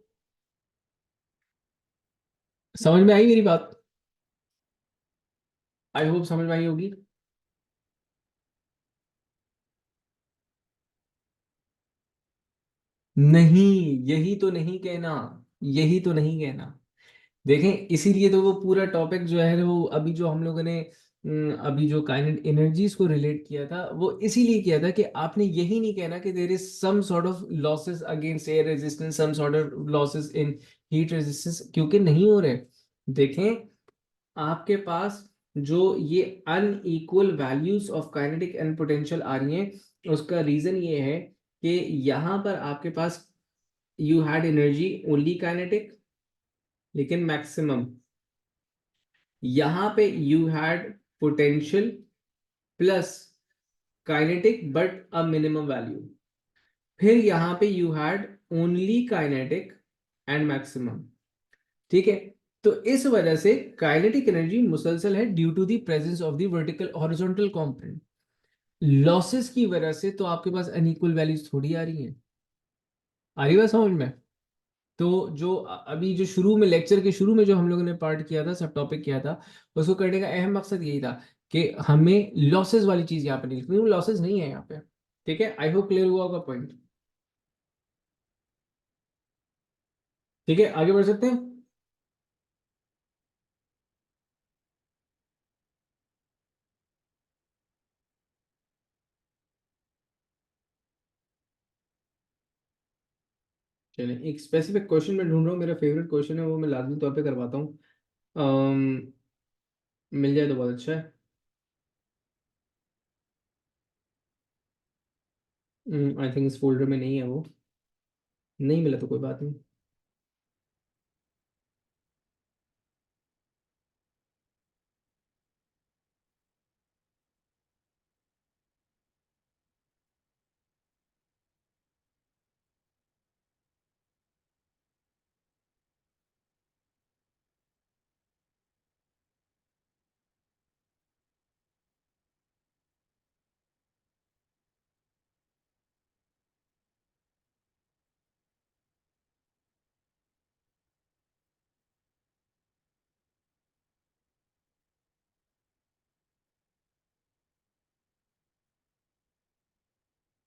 समझ में आई मेरी बात? आई होप समझ में आई होगी। नहीं, यही तो नहीं कहना, यही तो नहीं कहना। देखें, इसीलिए तो वो पूरा टॉपिक जो है वो अभी जो हम लोगों ने अभी जो काइनेटिक एनर्जीज को रिलेट किया था वो इसीलिए किया था कि आपने यही नहीं कहना कि there is some sort of losses against air resistance, some sort of losses in heat resistance, क्योंकि नहीं हो रहे। देखें, आपके पास जो ये unequal values of kinetic and potential आ रही हैं, उसका रीजन ये है कि यहां पर आपके पास you had energy only kinetic लेकिन मैक्सिमम, यहां पे you had potential plus kinetic but a minimum value, फिर यहां पे you had only kinetic and maximum. ठीक है, तो इस वजह से काइनेटिक एनर्जी मुसलसल है due to the presence of the vertical horizontal component. Losses की वजह से तो आपके पास अनइक्वल वैल्यूज थोड़ी आ रही हैं। आ रही बात समझ में? तो जो अभी जो शुरू में लेक्चर के शुरू में जो हम लोगों ने पार्ट किया था, सब टॉपिक किया था, उसको करने का अहम मकसद यही था कि हमें लॉसेस वाली चीज यहाँ पे नहीं लिखनी, लॉसेस नहीं है यहाँ पे। ठीक है, आई होप क्लियर हुआ होगा पॉइंट। ठीक है, आगे बढ़ सकते हैं। चलिए, एक स्पेसिफिक क्वेश्चन मैं ढूंढ रहा हूँ, मेरा फेवरेट क्वेश्चन है वो, मैं लाजमी तौर पे करवाता हूँ। अम, मिल जाए तो बहुत अच्छा है। आई थिंक इस फोल्डर में नहीं है वो, नहीं मिला तो कोई बात नहीं।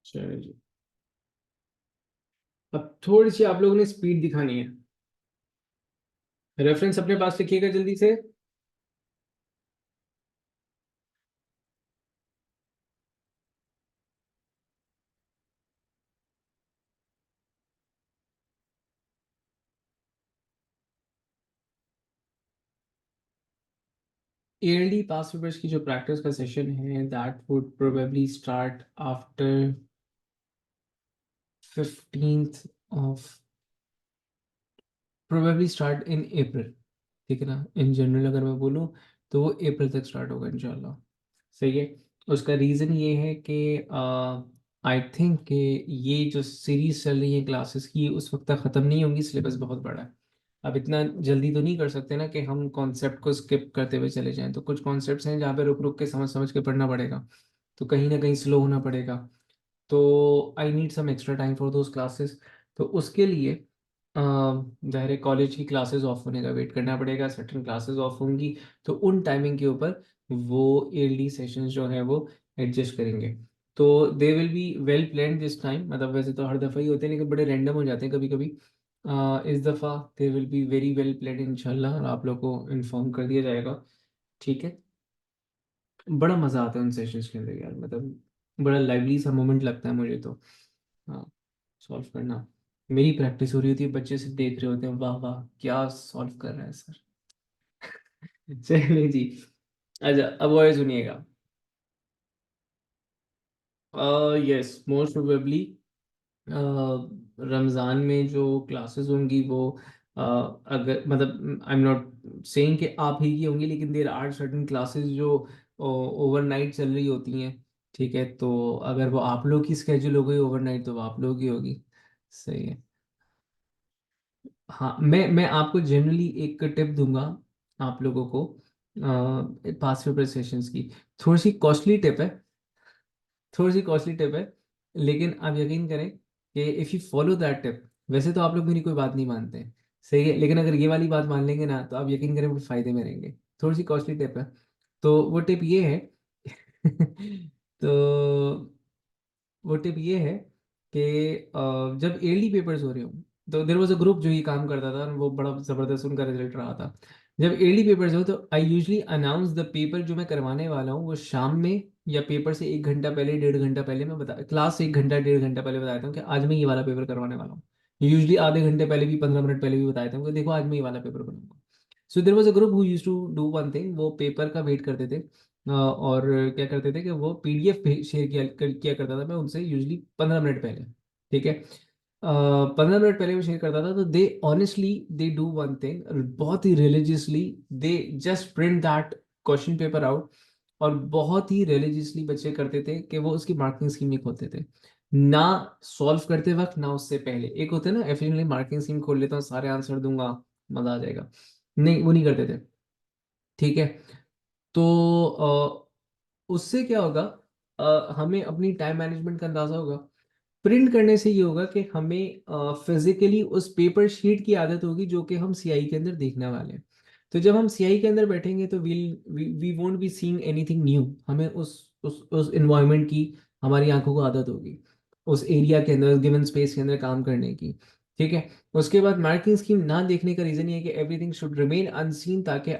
चलिए जी, अब थोड़ी सी आप लोगों ने स्पीड दिखानी है। रेफरेंस अपने पास लिखिएगा जल्दी से। एएलडी पास पेपर्स की जो प्रैक्टिस का सेशन है, that would probably start after 15th of, probably start in April. ठीक है ना, इन जनरल अगर मैं बोलूँ तो वो अप्रैल तक स्टार्ट होगा इंशाल्लाह। सही है। उसका रीज़न ये है कि आई थिंक कि ये जो सीरीज चल रही है क्लासेस की उस वक्त तक ख़त्म नहीं होंगी, सिलेबस बहुत बड़ा है। अब इतना जल्दी तो नहीं कर सकते ना कि हम कॉन्सेप्ट को स्किप करते हुए चले जाएं, तो कुछ कॉन्सेप्ट्स हैं जहाँ पे रुक रुक के समझ समझ के पढ़ना पड़ेगा, तो कहीं ना कहीं स्लो होना पड़ेगा। तो I need some extra time for those classes. तो उसके लिए ज़ाहिर कॉलेज की क्लासेस ऑफ होने का वेट करना पड़ेगा, सर्टेन क्लासेस ऑफ होंगी, तो उन टाइमिंग के ऊपर वो एएलडी सेशंस जो है वो एडजस्ट करेंगे। तो they will be well planned this time, मतलब वैसे तो हर दफ़ा ही होते हैं लेकिन बड़े रैंडम हो जाते हैं कभी कभी। इस दफ़ा they will be very well planned इंशाल्लाह, और आप लोग को इन्फॉर्म कर दिया जाएगा। ठीक है। बड़ा मज़ा आता है उन सेशंस के अंदर यार, मतलब बड़ा लाइवली सा मोमेंट लगता है मुझे तो। हाँ, सॉल्व करना, मेरी प्रैक्टिस हो रही होती है, बच्चे से देख रहे होते हैं, वाह वाह क्या सॉल्व कर रहा है सर। चलिए जी। अच्छा, अब और सुनिएगा। यस, मोस्ट प्रोबेबली रमज़ान में जो क्लासेस होंगी वो अगर मतलब आई एम नॉट सेइंग कि आप ही की होंगी, लेकिन देर आर सर्टेन क्लासेस जो ओवरनाइट चल रही होती हैं। ठीक है, तो अगर वो आप लोग की स्केड्यूल हो गई ओवरनाइट तो वो आप लोग की होगी। सही है। हाँ, मैं आपको जनरली एक टिप दूंगा आप लोगों को, पास पेपर सेशंस की। थोड़ी सी कॉस्टली टिप है, थोड़ी सी कॉस्टली टिप है, लेकिन आप यकीन करें कि if you follow that tip, वैसे तो आप लोग मेरी कोई बात नहीं मानते हैं, सही है, लेकिन अगर ये वाली बात मान लेंगे ना तो आप यकीन करें वो फ़ायदे में रहेंगे। थोड़ी सी कॉस्टली टिप है। तो वो टिप ये है तो वो टिप ये है कि जब एयरली पेपर्स हो रहे हो, तो देर वॉज अ ग्रुप जो ये काम करता था, और वो बड़ा ज़बरदस्त उनका रिजल्ट रहा था। जब एडी पेपर्स हो तो I usually announce the paper जो मैं करवाने वाला हूँ वो शाम में, या पेपर से 1 घंटा पहले, 1.5 घंटा पहले मैं बता, क्लास से 1 घंटा 1.5 घंटा पहले बता देता हूँ कि आज मैं ये वाला पेपर करवाने वाला हूँ। यूजली आधे घंटे पहले भी, 15 मिनट पहले भी बता देता हूँ कि देखो आज मैं ये वाला पेपर बनाऊंगा। So there was a group who used to do one thing, वो पेपर का वेट करते थे, और क्या करते थे कि वो पीडीएफ शेयर किया करता था मैं उनसे यूजली 15 मिनट पहले। ठीक है, 15 मिनट पहले वो शेयर करता था, तो they honestly they do one thing, बहुत ही religiously they just print that question paper out, और बहुत ही रिलीजियसली बच्चे करते थे कि वो उसकी मार्किंग स्कीम में खोलते थे, ना सॉल्व करते वक्त ना उससे पहले। एक होते हैं ना एफिशिएंटली मार्किंग स्कीम खोल लेता हूँ, सारे आंसर दूंगा, मजा आ जाएगा, नहीं वो नहीं करते थे। ठीक है, तो उससे क्या होगा, हमें अपनी टाइम मैनेजमेंट का अंदाजा होगा। प्रिंट करने से ये होगा कि हमें फिजिकली उस पेपर शीट की आदत होगी जो कि हम सीआई के अंदर देखने वाले हैं। तो जब हम सीआई के अंदर बैठेंगे तो we won't be seeing anything new, हमें उस इन्वायरमेंट की, हमारी आंखों को आदत होगी उस एरिया के अंदर, गिवन स्पेस के अंदर काम करने की। ठीक है, उसके बाद मार्किंग स्कीम ना देखने का रीजन ये है कि एवरीथिंग शुड रिमेन अनसीन, ताकि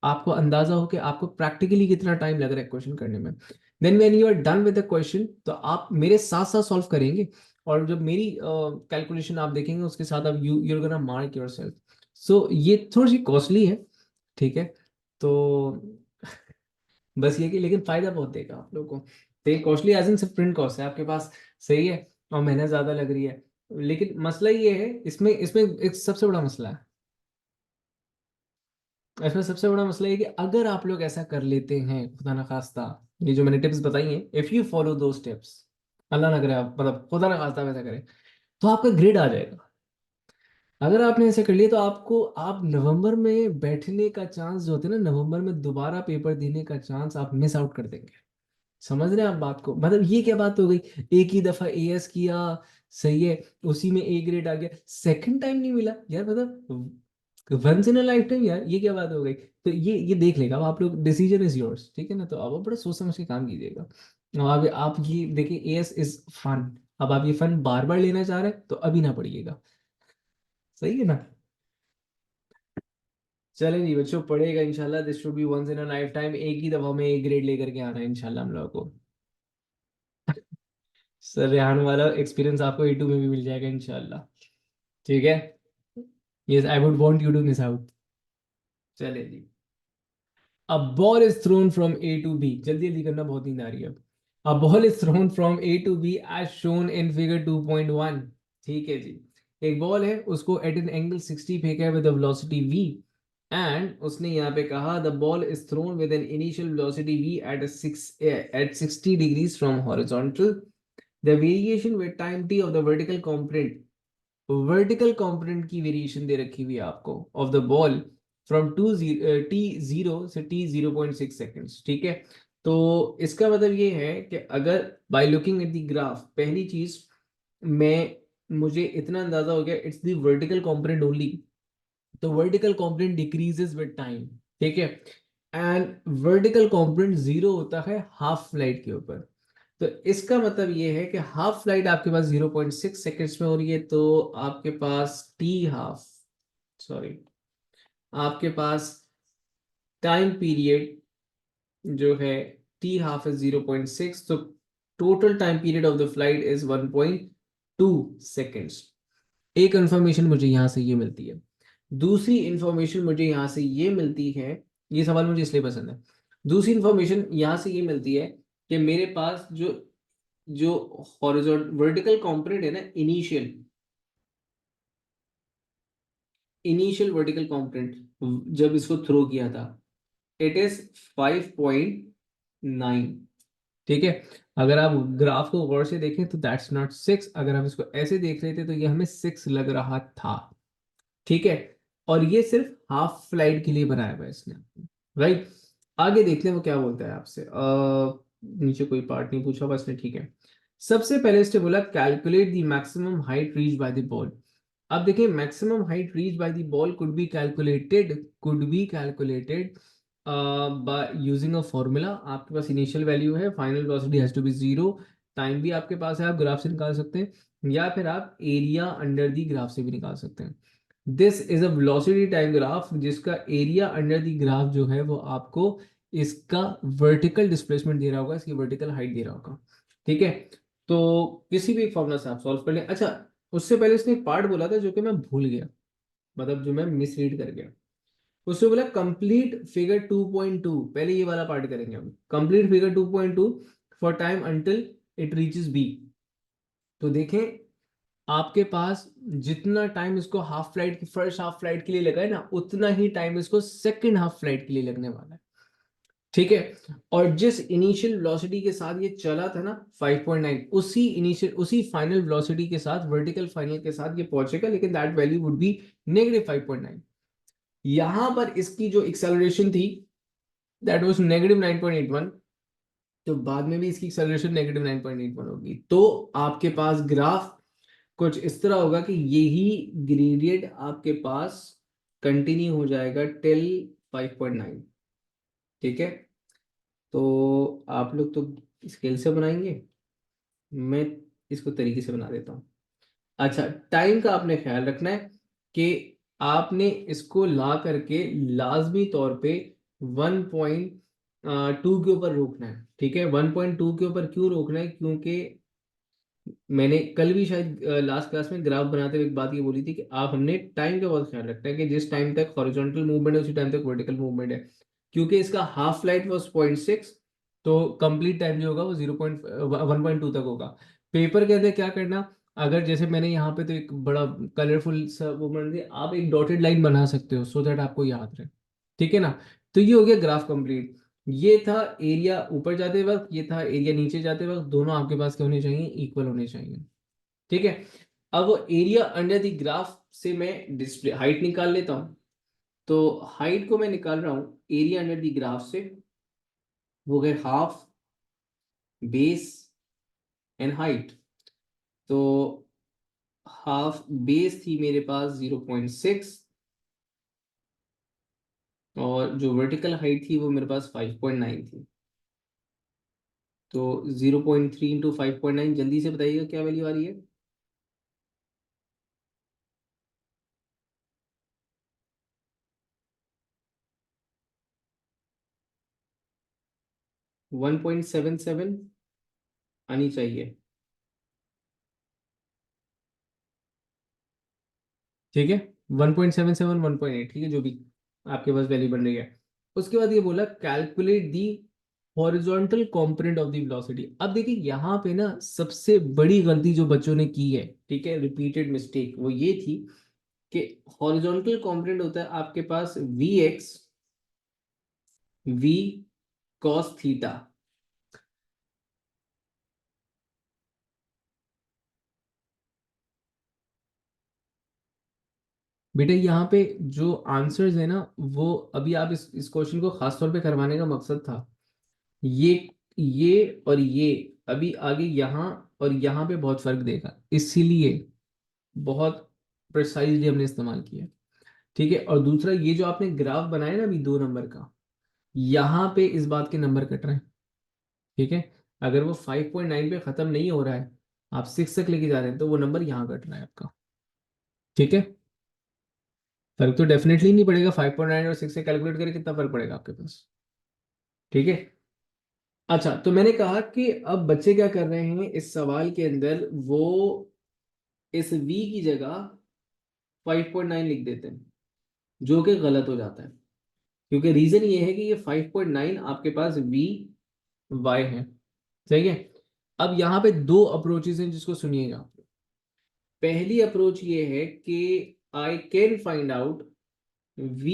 आपको अंदाजा हो कि आपको प्रैक्टिकली कितना टाइम लग रहा है क्वेश्चन करने में। Then when you are done with the question, तो आप मेरे साथ साथ सॉल्व करेंगे, और जब मेरी कैलकुलेशन आप देखेंगे उसके साथ आप यूर गोना मार्क योरसेल्फ। सो ये थोड़ी सी कॉस्टली है। ठीक है, तो बस ये कि लेकिन फायदा बहुत देगा आप लोगों को। तो ये कॉस्टली एज इन सिर्फ प्रिंट कॉस्ट है आपके पास, सही है, और मेहनत ज्यादा लग रही है। लेकिन मसला ये है, इसमें इसमें एक सबसे बड़ा मसला है, इसमें सबसे बड़ा मसला ये है कि अगर आप लोग ऐसा कर लेते हैं, खुदा ना खास्ता, ये जो मैंने टिप्स बताई हैं, इफ यू फॉलो दो स्टेप्स, अल्लाह ना करे आप, मतलब खुदा ना खास्ता वैसा करें, तो आपका ग्रेड आ जाएगा। अगर आपने ऐसे कर लिया तो आप नवंबर में बैठने का चांस जो होता है ना, नवंबर में दोबारा पेपर देने का चांस आप मिस आउट कर देंगे। समझ रहे हैं आप बात को, मतलब ये क्या बात हो गई, एक ही दफा एएस किया, सही है, उसी में ए ग्रेड आ गया, सेकंड टाइम नहीं मिला यार, मतलब once in a lifetime यार, ये क्या बात हो गई। तो ये देख लेगा, अब आप लोग, डिसीजन इज योर्स, ठीक है ना, तो अब आप बड़ा सोच समझ के काम कीजिएगा। अब आप ये देखिए, एएस इज फन, अब आप ये फन बार बार लेना चाह रहे हैं तो अभी ना पढ़िएगा, सही है ना। चले जी बच्चों, पढ़ेगा इंशाल्लाह, this should be once in a lifetime, एक ही दफा में एक ग्रेड लेकर के आना है इंशाल्लाह हम लोगों को। सर रेहान वाला एक्सपीरियंस आपको A2 में भी मिल जाएगा इंशाल्लाह। ठीक है, yes I would want you to miss out. चले जी, A ball is thrown from A to B, जल्दी जल्दी करना, बहुत नींद आ रही है अब। A ball is thrown from A to B as shown in figure 2.1। ठीक है जी, एक बॉल है, उसको एट एन एंगल 60 फेंका है विद वेलोसिटी v, एंड उसने यहाँ पे कहा the ball is thrown with an initial velocity v at 60 degrees from horizontal. The variation with time t of the vertical component की वेरिएशन दे रखी हुई है आपको of the ball from T0 से T0.6 सेकेंड्स। ठीक है, तो इसका मतलब ये है कि अगर by looking at the graph, पहली चीज, मैं मुझे इतना अंदाजा हो गया, it's the vertical component only, तो vertical component decreases with time. ठीक है, एंड वर्टिकल कंपोनेंट जीरो होता है हाफ फ्लाइट के ऊपर। तो इसका मतलब ये है कि हाफ फ्लाइट आपके पास 0.6 सेकेंड्स में हो रही है, तो आपके पास टी हाफ, सॉरी, आपके पास टाइम पीरियड जो है टी हाफ इज 0.6, तो total time period of the flight is 1.2 seconds. एक इंफॉर्मेशन मुझे यहाँ से ये मिलती है, दूसरी इंफॉर्मेशन मुझे यहाँ से ये मिलती है, ये सवाल मुझे इसलिए पसंद है, दूसरी इंफॉर्मेशन यहाँ से ये मिलती है कि मेरे पास जो जो हॉरिजॉन्टल वर्टिकल कंपोनेंट है ना, इनिशियल इनिशियल वर्टिकल कंपोनेंट जब इसको थ्रो किया था, इट इज 5.9। ठीक है, अगर आप ग्राफ को गौर से देखें तो दैट्स नॉट 6, अगर हम इसको ऐसे देख लेते तो ये हमें 6 लग रहा था। ठीक है, और ये सिर्फ हाफ फ्लाइट के लिए बनाया हुआ है इसने, राइट। आगे देखते हैं वो क्या बोलता है आपसे, नीचे कोई पार्ट नहीं पूछा बस ने, ठीक है। सबसे पहले इसने बोला calculate the maximum height reach by the ball. अब देखिए, maximum height reach by the ball could be calculated by using a formula. आपके पास इनिशियल वैल्यू है, final velocity has to be zero, time भी आपके पास है, आप ग्राफ से निकाल सकते हैं, या फिर आप एरिया अंडर दी ग्राफ से भी निकाल सकते हैं। This is a velocity time graph जिसका एरिया अंडर द ग्राफ जो है वो आपको इसका वर्टिकल डिस्प्लेसमेंट दे रहा होगा, इसकी वर्टिकल हाइट दे रहा होगा। ठीक है, तो किसी भी फॉर्मूला से आप सॉल्व कर लें। अच्छा, उससे पहले इसने एक पार्ट बोला था जो कि मैं भूल गया, मतलब जो मैं मिसरीड कर गया। उसने बोला कंप्लीट फिगर 2.2, पहले ये वाला पार्ट करेंगे हम। Complete figure 2.2 for time until it reaches B. तो देखें, आपके पास जितना टाइम इसको हाफ फ्लाइट की फर्स्ट हाफ फ्लाइट के लिए लगा है ना, उतना ही टाइम इसको सेकंड हाफ फ्लाइट के लिए लगने वाला है। ठीक है, और जिस इनिशियल वेलोसिटी के साथ ये चला था ना 5.9, उसी फाइनल वेलोसिटी के साथ, वर्टिकल फाइनल के साथ ये पहुंचेगा, लेकिन दैट वैल्यू वुड बी -5.9। यहां पर इसकी जो एक्सेलरेशन थी दैट वाज -9.81, तो बाद में भी इसकी एक्सेलरेशन -9.81 होगी। तो आपके पास ग्राफ कुछ इस तरह होगा कि यही ग्रेडियंट आपके पास कंटिन्यू हो जाएगा टिल 5.9। ठीक है, तो आप लोग तो स्केल से बनाएंगे, मैं इसको तरीके से बना देता हूँ। अच्छा, टाइम का आपने ख्याल रखना है कि आपने इसको ला करके लाजमी तौर पे 1.2 के ऊपर रोकना है। ठीक है, 1.2 के ऊपर क्यों रोकना है? क्योंकि मैंने कल भी शायद लास्ट क्लास में ग्राफ बनाते हुए एक बात ये बोली थी कि आप हमने टाइम का बहुत ख्याल रखना है कि जिस टाइम तक हॉरिजॉन्टल मूवमेंट है उसी टाइम तक वर्टिकल मूवमेंट है। क्योंकि इसका हाफ फ्लाइट वॉज 0.6, तो कंप्लीट टाइम जो होगा वो 1.2 तक होगा। पेपर के अंदर क्या करना, अगर जैसे मैंने यहाँ पे तो एक बड़ा कलरफुल सा वो बना दिया, आप एक डॉटेड लाइन बना सकते हो सो दैट आपको याद रहे। ठीक है ना, तो ये हो गया ग्राफ कंप्लीट। ये था एरिया ऊपर जाते वक्त, ये था एरिया नीचे जाते वक्त, दोनों आपके पास क्या होने चाहिए? इक्वल होने चाहिए। ठीक है, अब एरिया अंडर द ग्राफ से मैं डिस्प्ले हाइट निकाल लेता हूं। तो हाइट को मैं निकाल रहा हूं एरिया अंडर द ग्राफ से, वो गए हाफ बेस एंड हाइट। तो हाफ बेस थी मेरे पास 0.6, और जो वर्टिकल हाइट थी वो मेरे पास 5.9 थी। तो 0.3 इंटू 5.9, जल्दी से बताइएगा क्या वैल्यू आ रही है? 1.77 आनी चाहिए। ठीक है, 1.77, 1.8, ठीक है, जो भी आपके पास वैल्यू बन रही है। उसके बाद ये बोला calculate the horizontal component of the velocity. अब देखिए यहाँ पे ना सबसे बड़ी गलती जो बच्चों ने की है, ठीक है, रिपीटेड मिस्टेक, वो ये थी कि हॉरिजॉन्टल कंपोनेंट होता है आपके पास we X V cos theta. बेटा यहाँ पे जो आंसर्स है ना, वो अभी आप इस क्वेश्चन को खास तौर पे करवाने का मकसद था ये और ये अभी आगे यहाँ और यहाँ पे बहुत फर्क देगा, इसीलिए बहुत प्रिसाइजली हमने इस्तेमाल किया। ठीक है, और दूसरा ये जो आपने ग्राफ बनाया ना अभी 2 नंबर का, यहाँ पे इस बात के नंबर कट रहे हैं। ठीक है, अगर वो 5.9 पे खत्म नहीं हो रहा है, आप 6 तक लेके जा रहे हैं, तो वो नंबर यहाँ कट रहा है आपका। ठीक है, फर्क तो डेफिनेटली नहीं पड़ेगा, 5.9 और 6 से कैलकुलेट करें कितना फर्क पड़ेगा आपके पास। ठीक है, अच्छा, तो मैंने कहा कि अब बच्चे क्या कर रहे हैं इस सवाल के अंदर, वो इस v की जगह 5.9 लिख देते हैं, जो कि गलत हो जाता है। क्योंकि रीजन ये है कि ये 5.9 आपके पास वी वाई है। सही है, अब यहाँ पे दो अप्रोचेस हैं जिसको सुनिएगा। पहली अप्रोच ये है कि I can find out v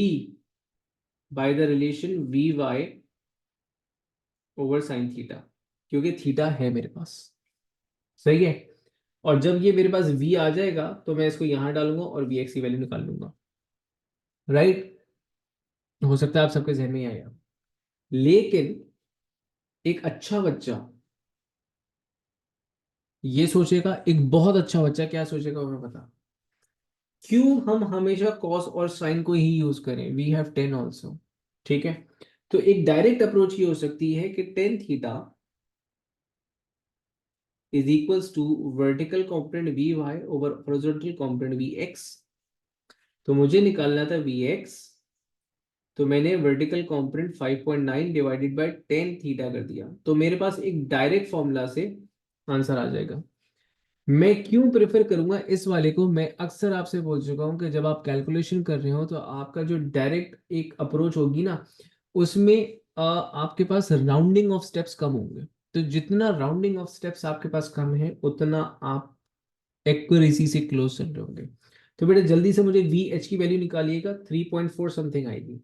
by the relation v y over sine theta, क्योंकि थीटा है मेरे पास। सही है, और जब ये मेरे पास v आ जाएगा तो मैं इसको यहां डालूंगा और vx की वैल्यू निकाल लूंगा। राइट, हो सकता है आप सबके जहन में ही आया। लेकिन एक अच्छा बच्चा ये सोचेगा, एक बहुत अच्छा बच्चा क्या सोचेगा हमें पता, क्यों हम हमेशा कॉस और साइन को ही यूज करें, वी हैव टेन ऑल्सो। ठीक है, तो एक डायरेक्ट अप्रोच ये हो सकती है कि tan theta is equals to vertical component v y over horizontal component v x. तो मुझे निकालना था Vx, तो मैंने vertical component 5.9 divided by 10 theta कर दिया, तो मेरे पास एक डायरेक्ट फॉर्मूला से आंसर आ जाएगा। मैं क्यों प्रेफर करूंगा इस वाले को, मैं अक्सर आपसे बोल चुका हूं कि जब आप कैलकुलेशन कर रहे हो तो आपका जो डायरेक्ट एक अप्रोच होगी ना, उसमें आपके पास राउंडिंग ऑफ स्टेप्स कम होंगे। तो जितना राउंडिंग ऑफ स्टेप्स आपके पास कम है उतना आप एक्यूरेसी से क्लोज चल रहे होंगे। तो बेटा जल्दी से मुझे वी एच की वैल्यू निकालिएगा, 3.4 समथिंग आएगी।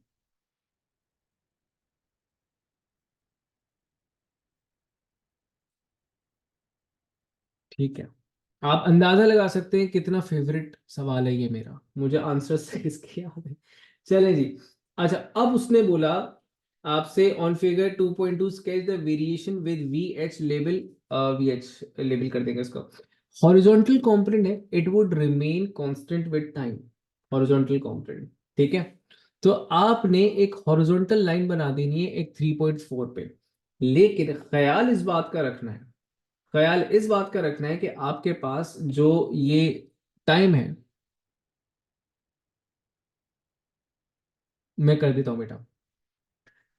ठीक है, आप अंदाजा लगा सकते हैं कितना फेवरेट सवाल है ये मेरा, मुझे आंसर से इसके याद है। चलें जी। अच्छा, अब उसने बोला आपसे on figure 2.2 sketch the variation with V H label, V H label कर देंगे इसको। हॉरिजॉन्टल कंपोनेंट है, it would remain constant with time, horizontal component. ठीक है, तो आपने एक हॉरिजॉन्टल लाइन बना देनी है एक 3.4 पे, लेकिन ख्याल इस बात का रखना है, ख्याल इस बात का रखना है कि आपके पास जो ये टाइम है, मैं कर देता हूं बेटा,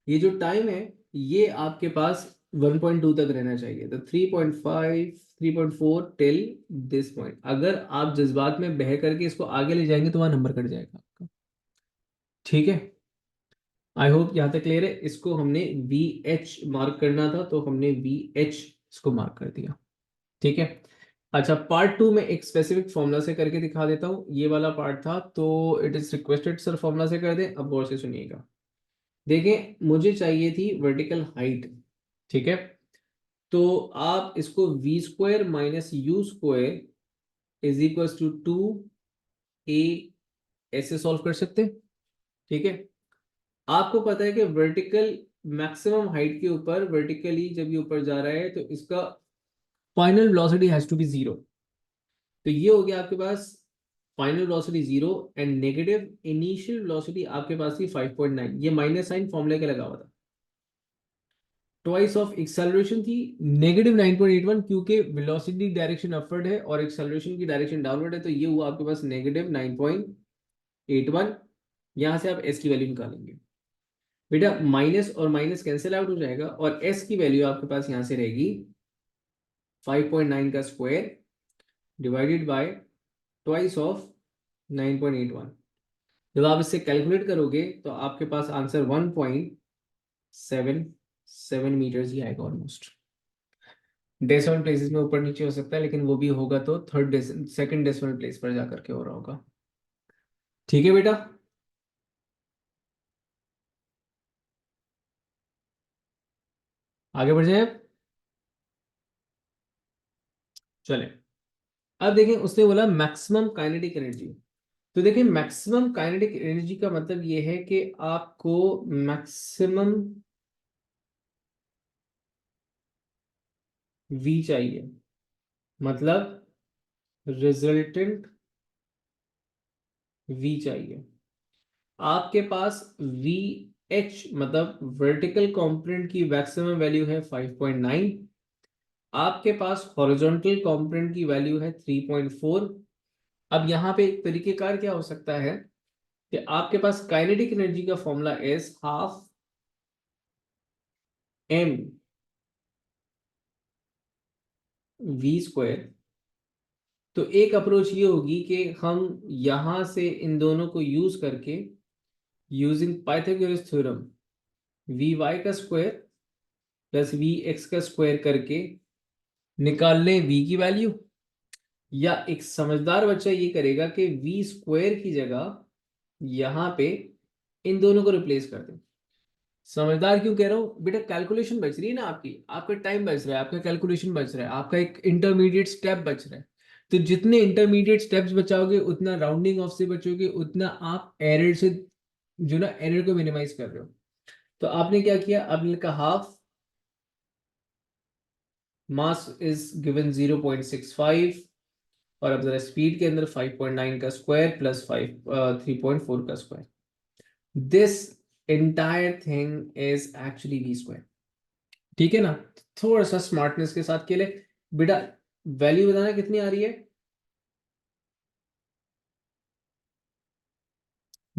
ये जो टाइम है ये आपके पास 1.2 तक रहना चाहिए, तो 3.5 3.4 टिल दिस पॉइंट। अगर आप जज्बात में बह करके इसको आगे ले जाएंगे तो वहां नंबर कट जाएगा आपका। ठीक है, आई होप यहां तक क्लियर है। इसको हमने वी एच मार्क करना था तो हमने वी एच इसको मार्क कर दिया। ठीक है, अच्छा पार्ट टू में एक स्पेसिफिक फॉर्मूला से करके दिखा देता हूँ, ये वाला पार्ट था तो it is requested sir formula से कर दें। अब गौर से सुनिएगा, देखें मुझे चाहिए थी वर्टिकल हाइट। ठीक है, तो आप इसको v square minus u square is equal to 2a ऐसे सॉल्व कर सकते हैं। ठीक है, आपको पता है कि वर्टिकल मैक्सिमम हाइट के ऊपर वर्टिकली जब ये ऊपर जा रहा है तो इसका final velocity has to be zero. तो ये हो गया आपके पास final velocity zero and negative initial velocity आपके पास थी 5.9, ये माइनस साइन फॉर्मूले के लगा हुआ था। ट्वाइस ऑफ एक्सेलरेशन थी नेगेटिव 9.81, क्योंकि वेलोसिटी डायरेक्शन अपवर्ड है और एक्सेलरेशन की डायरेक्शन डाउनवर्ड है, तो ये हुआ आपके पास नेगेटिव 9.81। यहां से आप एस की वैल्यू निकालेंगे बेटा, माइनस और माइनस कैंसिल आउट हो जाएगा और एस की वैल्यू आपके पास यहां से रहेगी 5.9 का square divided by twice of 9.81। जब आप इससे कैलकुलेट करोगे तो आपके पास आंसर 1.77 मीटर्स ही आएगा ऑलमोस्ट। डेसिमल प्लेसेस में ऊपर नीचे हो सकता है, लेकिन वो भी होगा तो सेकंड डेसिमल प्लेस पर जाकर के हो रहा होगा। ठीक है बेटा, आगे बढ़ जाए अब। चले, अब देखें उसने बोला मैक्सिमम काइनेटिक एनर्जी। तो देखिए मैक्सिमम काइनेटिक एनर्जी का मतलब ये है कि आपको मैक्सिमम वी चाहिए, मतलब रिजल्टेंट वी चाहिए। आपके पास वी एच मतलब वर्टिकल कंपोनेंट की मैक्सिमम वैल्यू है 5.9, आपके पास हॉरिजॉन्टल कंपोनेंट की वैल्यू है 3.4। अब यहाँ पे एक तरीकेकार क्या हो सकता है कि आपके पास काइनेटिक एनर्जी का formula is half M v square. तो एक अप्रोच ये होगी कि हम यहां से इन दोनों को यूज करके using Pythagoras theorem v Y का स्क्वायर प्लस वी एक्स का स्क्वायर करके निकाल लें वी की वैल्यू। या एक समझदार बच्चा ये करेगा कि वी स्क्वायर की जगह यहां पे इन दोनों को रिप्लेस कर दें। समझदार क्यों कह रहा हूं बेटा, कैलकुलेशन बच रही है ना आपकी, आपका टाइम बच रहा है, आपका कैलकुलेशन बच रहा है, आपका एक इंटरमीडिएट स्टेप बच रहा है। तो जितने इंटरमीडिएट स्टेप्स बचाओगे उतना राउंडिंग ऑफ से बचोगे, उतना आप एरर से जो ना एरर को मिनिमाइज कर रहे हो। तो आपने क्या किया, आपने लिखा हाफ मास इज गिवन 0.65, और अब जरा स्पीड के अंदर 5.9 का स्क्वायर प्लस 3.4 का square, this entire thing is actually v square. ठीक है ना, थोड़ा सा स्मार्टनेस के साथ के लिए बेटा वैल्यू बताना कितनी आ रही है।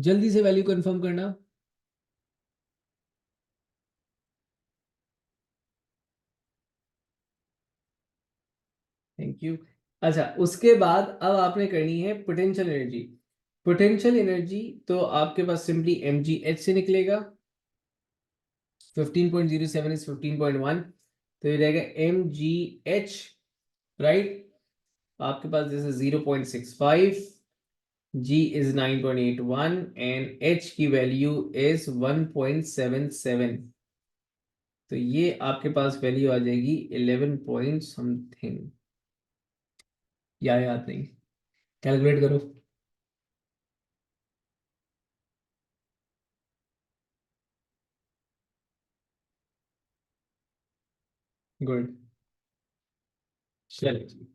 जल्दी से वैल्यू कंफर्म करना। Thank you. अच्छा, उसके बाद अब आपने करनी है पोटेंशियल एनर्जी। पोटेंशियल एनर्जी तो आपके पास सिंपली एम जी एच से निकलेगा। 15.07 इज 15.1, तो ये रहेगा एम जी एच, राइट। आपके पास this is 0.65, G is 9.81 and H की वैल्यू इज 1.77। तो ये आपके पास वैल्यू आ जाएगी 11 पॉइंट समथिंग, या याद नहीं, कैलकुलेट करो। गुड, चलिए।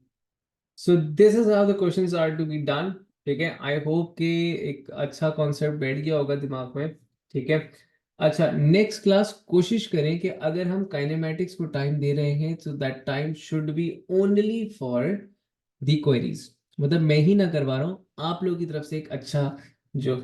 So this is how the questions are to be done. ठीक है, आई होप कि एक अच्छा कॉन्सेप्ट बैठ गया होगा दिमाग में। ठीक है। अच्छा, नेक्स्ट क्लास कोशिश करें कि अगर हम काइनेमैटिक्स को टाइम दे रहे हैं तो that time should be only for the queries. मतलब मैं ही ना करवा रहा हूँ, आप लोगों की तरफ से एक अच्छा जो है